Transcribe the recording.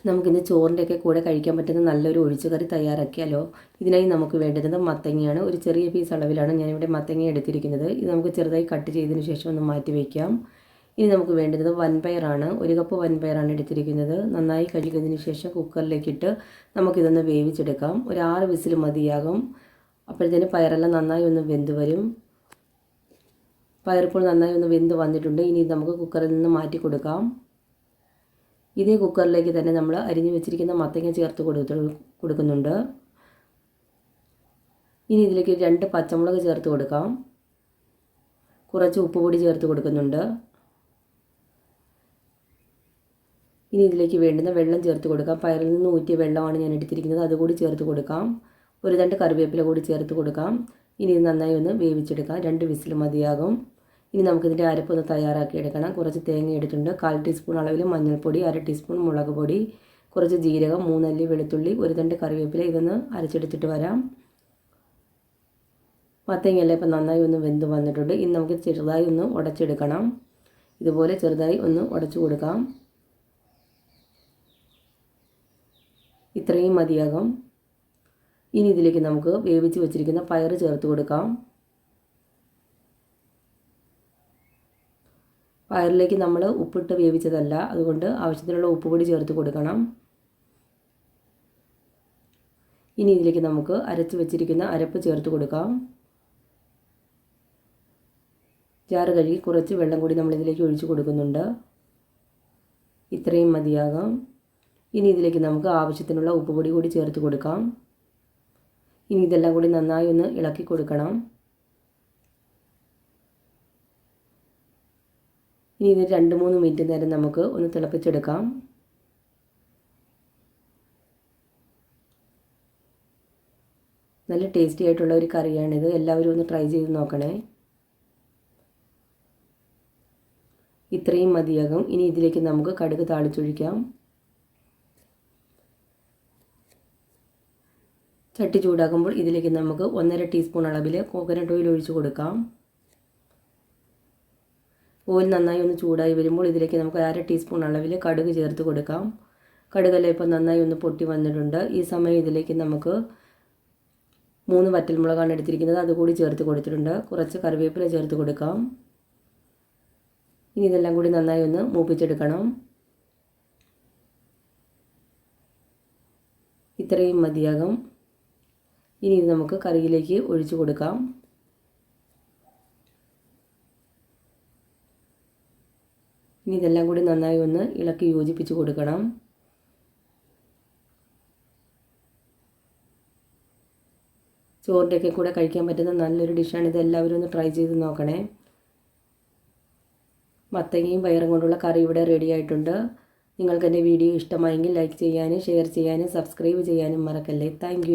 നമുക്കിന്ന് ചോറിൻ്റെയൊക്കെ കൂടെ കഴിക്കാൻ പറ്റുന്ന നല്ലൊരു ഒഴിച്ചുകറി തയ്യാറാക്കിയാലോ. ഇതിനായി നമുക്ക് വേണ്ടുന്നത് മത്തങ്ങയാണ്. ഒരു ചെറിയ പീസ് അളവിലാണ് ഞാനിവിടെ മത്തങ്ങ എടുത്തിരിക്കുന്നത്. ഇത് നമുക്ക് ചെറുതായി കട്ട് ചെയ്തതിന് ശേഷം ഒന്ന് മാറ്റി വയ്ക്കാം. ഇനി നമുക്ക് വേണ്ടുന്നത് വൻപയറാണ്. 1 കപ്പ് വൻപയറാണ് എടുത്തിരിക്കുന്നത്. നന്നായി കഴുകിയതിന് ശേഷം കുക്കറിലേക്കിട്ട് നമുക്കിതൊന്ന് വേവിച്ചെടുക്കാം. ഒരു 6 വിസിൽ മതിയാകും. അപ്പോഴത്തേന് പയറെല്ലാം നന്നായി ഒന്ന് വെന്ത് വരും. പയറിപ്പോൾ നന്നായി ഒന്ന് വെന്ത് വന്നിട്ടുണ്ട്. ഇനി നമുക്ക് കുക്കറിൽ നിന്ന് മാറ്റി കൊടുക്കാം. ഇതേ കുക്കറിലേക്ക് തന്നെ നമ്മൾ അരിഞ്ഞു വെച്ചിരിക്കുന്ന മത്തങ്ങ ചേർത്ത് കൊടുക്കുന്നുണ്ട്. ഇനി ഇതിലേക്ക് 2 പച്ചമുളക് ചേർത്ത് കൊടുക്കാം. കുറച്ച് ഉപ്പുപൊടി ചേർത്ത് കൊടുക്കുന്നുണ്ട്. ഇനി ഇതിലേക്ക് വേണ്ടുന്ന വെള്ളം ചേർത്ത് കൊടുക്കാം. പയറിൽ നിന്ന് ഊറ്റിയ വെള്ളമാണ് ഞാൻ എടുത്തിരിക്കുന്നത്. അതുകൂടി ചേർത്ത് കൊടുക്കാം. ഒരു തണ്ട് കറിവേപ്പില കൂടി ചേർത്ത് കൊടുക്കാം. ഇനി ഇത് നന്നായി ഒന്ന് വേവിച്ചെടുക്കാം. 2 വിസിൽ മതിയാകും. ഇനി നമുക്കിതിൻ്റെ അരപ്പൊന്ന് തയ്യാറാക്കി എടുക്കണം. കുറച്ച് തേങ്ങ എടുത്തിട്ടുണ്ട്. 1/4 ടീസ്പൂൺ അളവിൽ മഞ്ഞൾപ്പൊടി, 1/2 ടീസ്പൂൺ മുളക് പൊടി, കുറച്ച് ജീരകം, 3 അല്ലി വെളുത്തുള്ളി, ഒരു തണ്ട് കറിവേപ്പില. ഇതൊന്ന് അരച്ചെടുത്തിട്ട് വരാം. മത്തങ്ങയെല്ലാം ഇപ്പം നന്നായി ഒന്ന് വെന്ത് വന്നിട്ടുണ്ട്. ഇനി നമുക്ക് ചെറുതായി ഒന്ന് ഉടച്ചെടുക്കണം. ഇതുപോലെ ചെറുതായി ഒന്ന് ഉടച്ചു കൊടുക്കാം. ഇത്രയും മതിയാകും. ഇനി ഇതിലേക്ക് നമുക്ക് വേവിച്ച് വെച്ചിരിക്കുന്ന പയർ ചേർത്ത് കൊടുക്കാം. പയറിലേക്ക് നമ്മൾ ഉപ്പിട്ട് വേവിച്ചതല്ല, അതുകൊണ്ട് ആവശ്യത്തിനുള്ള ഉപ്പുപൊടി ചേർത്ത് കൊടുക്കണം. ഇനി ഇതിലേക്ക് നമുക്ക് അരച്ച് വെച്ചിരിക്കുന്ന അരപ്പ് ചേർത്ത് കൊടുക്കാം. ജാറ് കഴുകി കുറച്ച് വെള്ളം കൂടി നമ്മളിതിലേക്ക് ഒഴിച്ച് കൊടുക്കുന്നുണ്ട്. ഇത്രയും മതിയാകാം. ഇനി ഇതിലേക്ക് നമുക്ക് ആവശ്യത്തിനുള്ള ഉപ്പുപൊടി കൂടി ചേർത്ത് കൊടുക്കാം. ഇനി ഇതെല്ലാം കൂടി നന്നായി ഒന്ന് ഇളക്കി കൊടുക്കണം. ഇനി ഇത് 2-3 മിനിറ്റ് നേരം നമുക്ക് ഒന്ന് തിളപ്പിച്ചെടുക്കാം. നല്ല ടേസ്റ്റി ആയിട്ടുള്ള ഒരു കറിയാണിത്. എല്ലാവരും ഒന്ന് ട്രൈ ചെയ്ത് നോക്കണേ. ഇത്രയും മതിയാകും. ഇനി ഇതിലേക്ക് നമുക്ക് കടുക് താളിച്ചൊഴിക്കാം. ചട്ടി ചൂടാക്കുമ്പോൾ ഇതിലേക്ക് നമുക്ക് 1.5 ടീസ്പൂൺ അളവിൽ കോക്കനട്ട് ഓയിൽ ഒഴിച്ച് കൊടുക്കാം. ഓയിൽ നന്നായി ഒന്ന് ചൂടായി വരുമ്പോൾ ഇതിലേക്ക് നമുക്ക് 1/2 ടീസ്പൂൺ അളവിൽ കടുക് ചേർത്ത് കൊടുക്കാം. കടുകെല്ലാം ഇപ്പോൾ നന്നായി ഒന്ന് പൊട്ടി വന്നിട്ടുണ്ട്. ഈ സമയം ഇതിലേക്ക് നമുക്ക് 3 വറ്റൽമുളകാണ് എടുത്തിരിക്കുന്നത്. അതുകൂടി ചേർത്ത് കൊടുത്തിട്ടുണ്ട്. കുറച്ച് കറിവേപ്പില ചേർത്ത് കൊടുക്കാം. ഇനി ഇതെല്ലാം കൂടി നന്നായി ഒന്ന് മൂപ്പിച്ചെടുക്കണം. ഇത്രയും മതിയാകും. ഇനി ഇത് നമുക്ക് കറിയിലേക്ക് ഒഴിച്ചു കൊടുക്കാം. ഇനി ഇതെല്ലാം കൂടി നന്നായി ഒന്ന് ഇളക്കി യോജിപ്പിച്ച് കൊടുക്കണം. ചോറിൻ്റെയൊക്കെ കൂടെ കഴിക്കാൻ പറ്റുന്ന നല്ലൊരു ഡിഷാണ്. ഇത് എല്ലാവരും ഒന്ന് ട്രൈ ചെയ്ത് നോക്കണേ. മത്തങ്ങയും പയറും കൊണ്ടുള്ള കറി ഇവിടെ റെഡി ആയിട്ടുണ്ട്. നിങ്ങൾക്ക് എൻ്റെ വീഡിയോ ഇഷ്ടമായെങ്കിൽ ലൈക്ക് ചെയ്യാനും ഷെയർ ചെയ്യാനും സബ്സ്ക്രൈബ് ചെയ്യാനും മറക്കല്ലേ. താങ്ക്